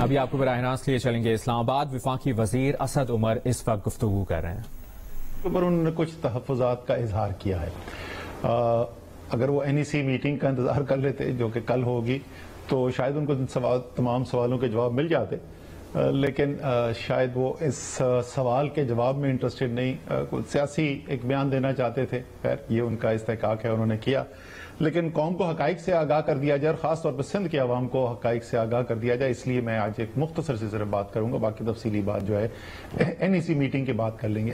ابھی آپ کو براہ راست لیے چلیں گے اسلام آباد. وفاقی وزیر اسد عمر اس وقت گفتگو کر رہے ہیں. پر انہوں نے کچھ تحفظات کا اظہار کیا ہے. اگر وہ NEC میٹنگ کا انتظار کر لیتے جو کہ کل ہوگی تو شاید ان کو تمام سوالوں کے جواب مل جاتے، لیکن شاید وہ اس سوال کے جواب میں انٹرسٹڈ نہیں، کوئی سیاسی ایک بیان دینا چاہتے تھے. خیر یہ ان کا استحقاق ہے، انہوں نے کیا، لیکن قوم کو حقائق سے آگاہ کر دیا جائے اور خاص طور پر سندھ کے عوام کو حقائق سے آگاہ کر دیا جائے. اس لیے میں آج ایک مختصر سی صرف بات کروں گا، باقی تفصیلی بات جو ہے NEC میٹنگ کی بات کر لیں گے.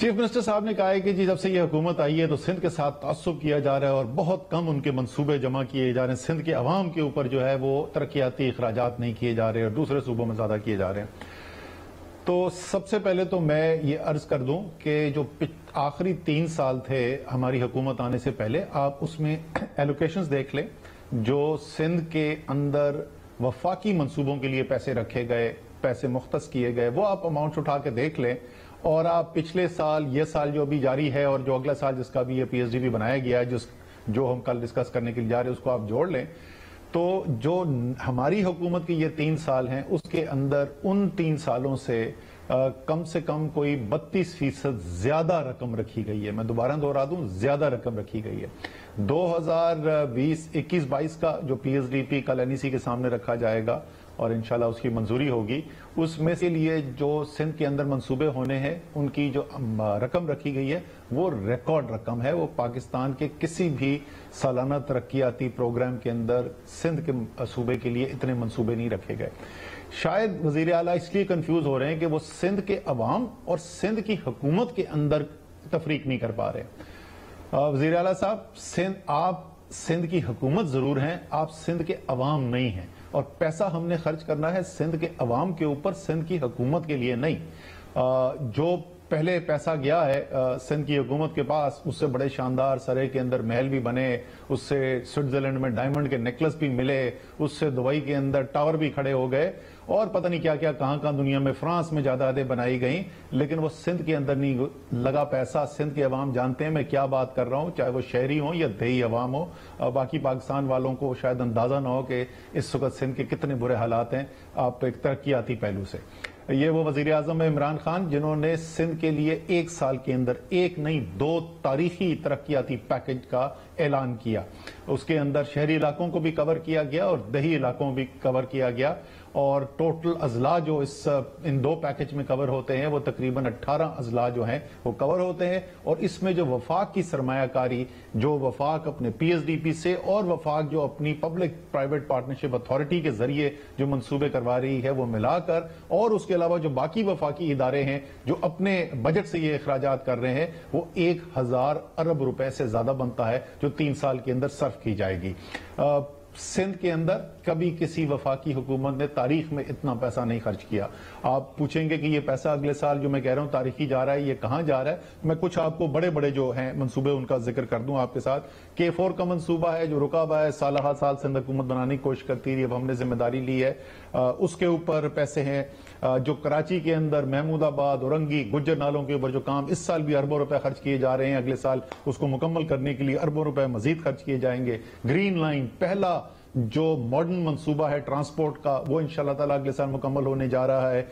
چیف منسٹر صاحب نے کہا ہے کہ جب سے یہ حکومت آئی ہے تو سندھ کے ساتھ تعصب کیا جا رہا ہے اور بہت کم ان کے منصوبے جمع کیے جا رہے ہیں. سندھ کے عوام کے اوپر جو ہے وہ ترقیاتی اخراجات نہیں کیے جا رہے اور دوسرے صوبوں میں زیادہ کیے جا رہے ہیں. تو سب سے پہلے تو میں یہ عرض کر دوں کہ جو آخری 3 سال تھے ہماری حکومت آنے سے پہلے، آپ اس میں ایلوکیشنز دیکھ لیں جو سندھ کے اندر وفاقی منصوبوں کے لیے پیسے رکھے گئے، پیسے مختص کیے گئے، وہ آپ اماؤنٹس اٹھا کے دیکھ لیں اور آپ پچھلے سال، یہ سال جو ابھی جاری ہے اور جو اگلا سال جس کا بھی یہ PSDB بنایا گیا ہے جو ہم کل ڈسکس کرنے کے لیے جا رہے ہیں اس کو آپ جوڑ لیں تو جو ہماری حکومت کے یہ 3 سال ہیں اس کے اندر ان 3 سالوں سے کم کوئی 32% زیادہ رقم رکھی گئی ہے. میں دوبارہ دہرا دوں، زیادہ رقم رکھی گئی ہے. 2020-21-22 کا جو PSDP کل NEC کے سامنے رکھا جائے گا اور انشاءاللہ اس کی منظوری ہوگی، اس میں سے لیے جو سندھ کے اندر منصوبے ہونے ہیں ان کی جو رقم رکھی گئی ہے وہ ریکارڈ رقم ہے. وہ پاکستان کے کسی بھی سالانہ ترقیاتی پروگرام کے اندر سندھ کے صوبے کے لیے اتنے منصوبے نہیں رکھے گئے. شاید وزیر اعلیٰ اس لیے کنفیوز ہو رہے ہیں کہ وہ سندھ کے عوام اور سندھ کی حکومت کے اندر تفریق نہیں کر پا رہے. وزیر اعلیٰ صاحب، آپ سندھ کی حکومت ضرور ہیں، آپ سندھ کے عوام نہیں ہیں، اور پیسہ ہم نے خرچ کرنا ہے سندھ کے عوام کے اوپر، سندھ کی حکومت کے لیے نہیں. جو پہلے پیسہ گیا ہے سندھ کی حکومت کے پاس، اس سے بڑے شاندار سرے کے اندر محل بھی بنے، اس سے سوئٹزرلینڈ میں ڈائمنڈ کے نیکلس بھی ملے، اس سے دبئی کے اندر ٹاور بھی کھڑے ہو گئے اور پتہ نہیں کیا کیا کہاں دنیا میں، فرانس میں جائیدادیں بنائی گئیں، لیکن وہ سندھ کے اندر نہیں لگا پیسہ. سندھ کے عوام جانتے ہیں میں کیا بات کر رہا ہوں، چاہے وہ شہری ہوں یا دیہی عوام ہو. باقی پاکستان والوں کو شاید اندازہ نہ ہو کہ اس وقت سندھ کے کتنے برے حالات ہیں آپ ایک ترقیاتی پہلو سے. یہ وہ وزیر اعظم عمران خان جنہوں نے سندھ کے لیے 1 سال کے اندر 1 نہیں 2 تاریخی ترقیاتی پیکج کا اعلان کیا. اس کے اندر شہری علاقوں کو بھی کور کیا گیا اور دیہی علاقوں بھی کور کیا گیا، اور ٹوٹل اضلاع جو ان 2 پیکج میں کور ہوتے ہیں وہ تقریباً 18 اضلاع جو ہیں وہ کور ہوتے ہیں. اور اس میں جو وفاق کی سرمایہ کاری، جو وفاق اپنے PSDP سے اور وفاق جو اپنی پبلک پرائیویٹ پارٹنرشپ اتھارٹی کے ذریعے جو منصوبے کروا رہی ہے وہ ملا کر، اور اس کے علاوہ جو باقی وفاقی ادارے ہیں جو اپنے بجٹ سے یہ اخراجات کر رہے ہیں، وہ 1000 ارب روپے سے زیادہ بنتا ہے جو 3 سال کے اندر صرف کی جائے گی. سندھ کے اندر کبھی کسی وفاقی حکومت نے تاریخ میں اتنا پیسہ نہیں خرچ کیا. آپ پوچھیں گے کہ یہ پیسہ اگلے سال جو میں کہہ رہا ہوں تاریخی جا رہا ہے، یہ کہاں جا رہا ہے؟ میں کچھ آپ کو بڑے بڑے جو ہیں منصوبے ان کا ذکر کر دوں آپ کے ساتھ. K4 کا منصوبہ ہے جو رکا ہوا ہے، سالہ سال سندھ حکومت بنانے کی کوشش کرتی رہی، اب ہم نے ذمہ داری لی ہے. اس کے اوپر پیسے ہیں. جو کراچی کے اندر محمود آباد، اورنگی، گجر نالوں کے اوپر جو کام اس سال بھی اربوں روپے خرچ کیے جا رہے ہیں، اگلے سال اس کو مکمل کرنے کے لیے اربوں روپے مزید خرچ کیے جائیں گے. گرین لائن پہلا جو ماڈرن منصوبہ ہے ٹرانسپورٹ کا، وہ انشاءاللہ تعالیٰ اگلے سال مکمل ہونے جا رہا ہے،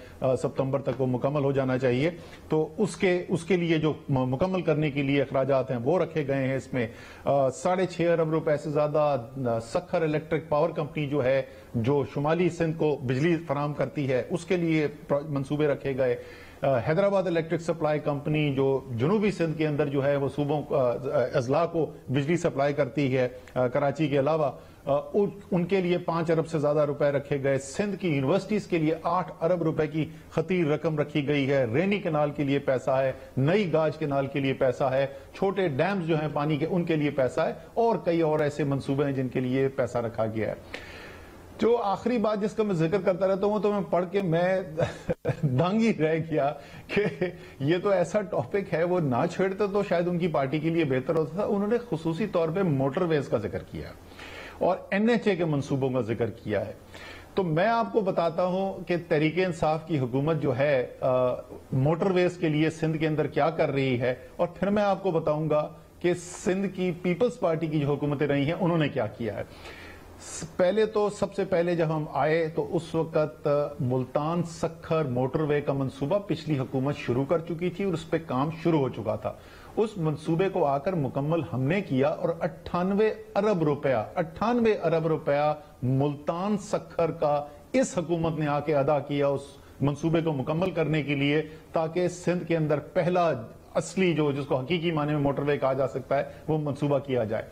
ستمبر تک وہ مکمل ہو جانا چاہیے. تو اس کے لیے جو مکمل کرنے کے لیے اخراجات ہیں وہ رکھے گئے ہیں. اس میں 6.5 ارب روپے سے زیادہ سکھر الیکٹرک پاور کمپنی جو ہے، جو شمالی سندھ کو بجلی فراہم کرتی ہے، اس کے لیے منصوبے رکھے گئے. حیدرآباد الیکٹرک سپلائی کمپنی جو جنوبی سندھ کے اندر جو ہے وہ صوبوں اضلاع کو بجلی سپلائی کرتی ہے کراچی کے علاوہ، ان کے لیے 5 ارب سے زیادہ روپے رکھے گئے. سندھ کی یونیورسٹیز کے لیے 8 ارب روپے کی خطیر رقم رکھی گئی ہے. رینی کنال کے لیے پیسہ ہے، نئی گاج کنال کے لیے پیسہ ہے، چھوٹے ڈیمز جو ہیں پانی کے ان کے لیے پیسہ ہے، اور کئی اور ایسے منصوبے ہیں جن کے لیے پیسہ رکھا گیا ہے. جو آخری بات جس کا میں ذکر کرتا رہتا ہوں تو میں پڑھ کے میں دنگ ہی رہ گیا کہ یہ تو ایسا ٹاپک ہے، وہ نہ چھیڑتے تو شاید ان کی پارٹی کے لیے بہتر ہوتا تھا. انہوں نے خصوصی طور پہ موٹر ویز کا ذکر کیا اور NHA کے منصوبوں کا ذکر کیا ہے. تو میں آپ کو بتاتا ہوں کہ تحریک انصاف کی حکومت جو ہے موٹر ویز کے لیے سندھ کے اندر کیا کر رہی ہے، اور پھر میں آپ کو بتاؤں گا کہ سندھ کی پیپلز پارٹی کی جو حکومتیں رہی ہیں انہوں نے کیا کیا ہے. پہلے تو سب سے پہلے جب ہم آئے تو اس وقت ملتان سکھر موٹر وے کا منصوبہ پچھلی حکومت شروع کر چکی تھی اور اس پہ کام شروع ہو چکا تھا. اس منصوبے کو آ کر مکمل ہم نے کیا اور 98 ارب روپیہ ملتان سکھر کا اس حکومت نے آ کے ادا کیا اس منصوبے کو مکمل کرنے کے لیے, تاکہ سندھ کے اندر پہلا اصلی جس کو حقیقی معنی میں موٹر وے کہا جا سکتا ہے وہ منصوبہ کیا جائے.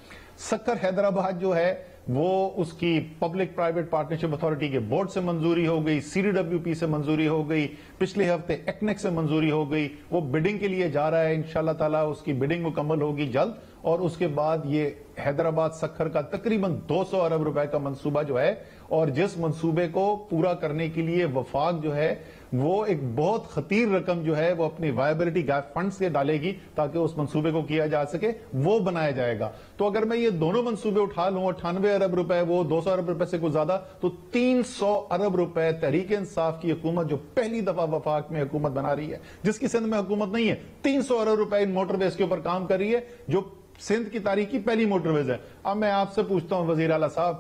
سکھر حیدرآباد جو ہے وہ اس کی پبلک پرائیویٹ پارٹنرشپ اتھارٹی کے بورڈ سے منظوری ہو گئی, CDWP سے منظوری ہو گئی, پچھلے ہفتے ایکنیک سے منظوری ہو گئی, وہ بڈنگ کے لیے جا رہا ہے. انشاءاللہ تعالیٰ اس کی بڈنگ مکمل ہوگی جلد, اور اس کے بعد یہ حیدرآباد سکھر کا تقریباً 200 ارب روپے کا منصوبہ جو ہے, اور جس منصوبے کو پورا کرنے کے لیے وفاق جو ہے وہ ایک بہت خطیر رقم جو ہے وہ اپنی وائبلٹی گیپ فنڈ سے ڈالے گی تاکہ اس منصوبے کو کیا جا سکے, وہ بنایا جائے گا. تو اگر میں یہ دونوں منصوبے اٹھا لوں 98 ارب روپے وہ 200 ارب روپے سے کچھ زیادہ, تو 300 ارب روپے تحریک انصاف کی حکومت جو پہلی دفعہ وفاق میں حکومت بنا رہی ہے, جس کی سندھ میں حکومت نہیں ہے, 300 ارب روپے ان موٹر ویز کے اوپر کام کر رہی ہے جو سندھ کی تاریخ کی پہلی موٹر ویز ہے. اب میں آپ سے پوچھتا ہوں وزیر اعلیٰ صاحب,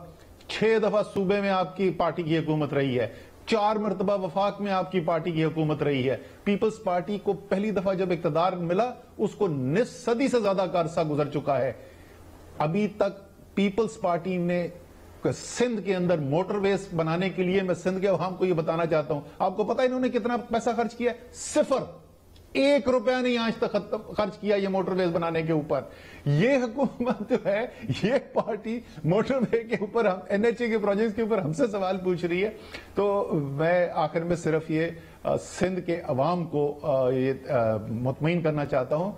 6 دفعہ صوبے میں آپ کی پارٹی کی حکومت رہی ہے, 4 مرتبہ وفاق میں آپ کی پارٹی کی حکومت رہی ہے. پیپلز پارٹی کو پہلی دفعہ جب اقتدار ملا اس کو نصف صدی سے زیادہ کا عرصہ گزر چکا ہے, ابھی تک پیپلز پارٹی نے سندھ کے اندر موٹر ویز بنانے کے لیے, میں سندھ کے عوام کو یہ بتانا چاہتا ہوں, آپ کو پتا انہوں نے کتنا پیسہ خرچ کیا ہے؟ 0 1 روپیہ نہیں آج تک خرچ کیا یہ موٹر ویز بنانے کے اوپر. یہ حکومت جو ہے, یہ پارٹی موٹر وے کے اوپر, NHA کے پروجیکٹس کے اوپر ہم سے سوال پوچھ رہی ہے. تو میں آخر میں صرف یہ سندھ کے عوام کو یہ مطمئن کرنا چاہتا ہوں,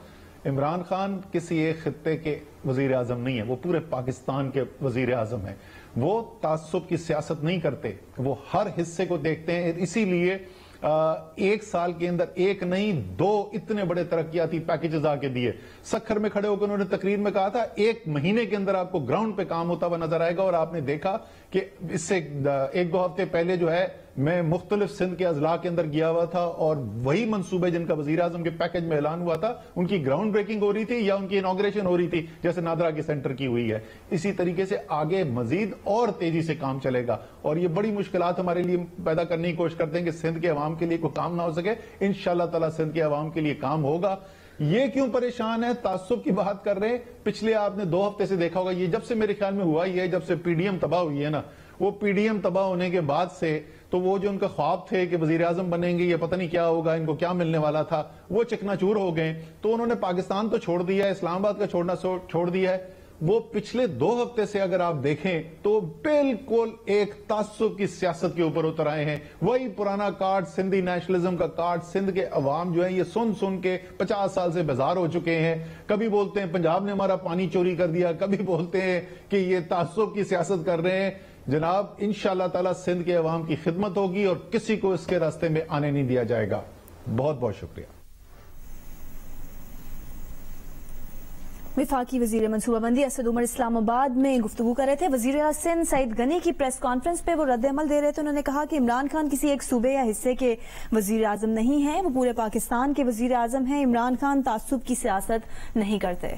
عمران خان کسی ایک خطے کے وزیر اعظم نہیں ہے, وہ پورے پاکستان کے وزیر اعظم ہیں. وہ تعصب کی سیاست نہیں کرتے, وہ ہر حصے کو دیکھتے ہیں. اسی لیے 1 سال کے اندر 1 نہیں 2 اتنے بڑے ترقیاتی پیکیجز آ کے دیے. سکھر میں کھڑے ہو کر انہوں نے تقریر میں کہا تھا 1 مہینے کے اندر آپ کو گراؤنڈ پہ کام ہوتا ہوا نظر آئے گا, اور آپ نے دیکھا کہ اس سے 1-2 ہفتے پہلے جو ہے میں مختلف سندھ کے اضلاع کے اندر گیا ہوا تھا, اور وہی منصوبے جن کا وزیر اعظم کے پیکج میں اعلان ہوا تھا ان کی گراؤنڈ بریکنگ ہو رہی تھی یا ان کی انوگریشن ہو رہی تھی, جیسے نادرا کے سینٹر کی ہوئی ہے. اسی طریقے سے آگے مزید اور تیزی سے کام چلے گا, اور یہ بڑی مشکلات ہمارے لیے پیدا کرنے کی کوشش کرتے ہیں کہ سندھ کے عوام کے لیے کوئی کام نہ ہو سکے. انشاءاللہ تعالی سندھ کے عوام کے لیے کام ہوگا. یہ کیوں پریشان ہے, تعصب کی بات کر رہے ہیں. پچھلے آپ نے 2 ہفتے سے دیکھا ہوگا, یہ جب سے میرے خیال میں ہوا, یہ جب سے PDM تباہ ہوئی ہے نا, وہ PDM تباہ ہونے کے بعد سے تو وہ جو ان کا خواب تھے کہ وزیر اعظم بنیں گے, یہ پتہ نہیں کیا ہوگا, ان کو کیا ملنے والا تھا, وہ چکنا چور ہو گئے. تو انہوں نے پاکستان تو چھوڑ دیا ہے, اسلام آباد کا چھوڑنا چھوڑ دیا ہے. وہ پچھلے 2 ہفتے سے اگر آپ دیکھیں تو بالکل ایک تعصب کی سیاست کے اوپر اتر آئے ہیں. وہی پرانا کارڈ, سندھی نیشنلزم کا کارڈ. سندھ کے عوام جو ہیں یہ سن کے 50 سال سے بیزار ہو چکے ہیں. کبھی بولتے ہیں پنجاب نے ہمارا پانی چوری کر دیا, کبھی بولتے ہیں کہ یہ تعصب کی سیاست کر رہے ہیں. جناب انشاءاللہ تعالی سندھ کے عوام کی خدمت ہوگی اور کسی کو اس کے راستے میں آنے نہیں دیا جائے گا. بہت بہت شکریہ. وفاقی وزیر منصوبہ بندی اسد عمر اسلام آباد میں گفتگو کر رہے تھے. وزیر اعظم سندھ سعید غنی کی پریس کانفرنس پہ وہ رد عمل دے رہے تھے. انہوں نے کہا کہ عمران خان کسی ایک صوبے یا حصے کے وزیر اعظم نہیں ہیں, وہ پورے پاکستان کے وزیر اعظم ہیں. عمران خان تعصب کی سیاست نہیں کرتے.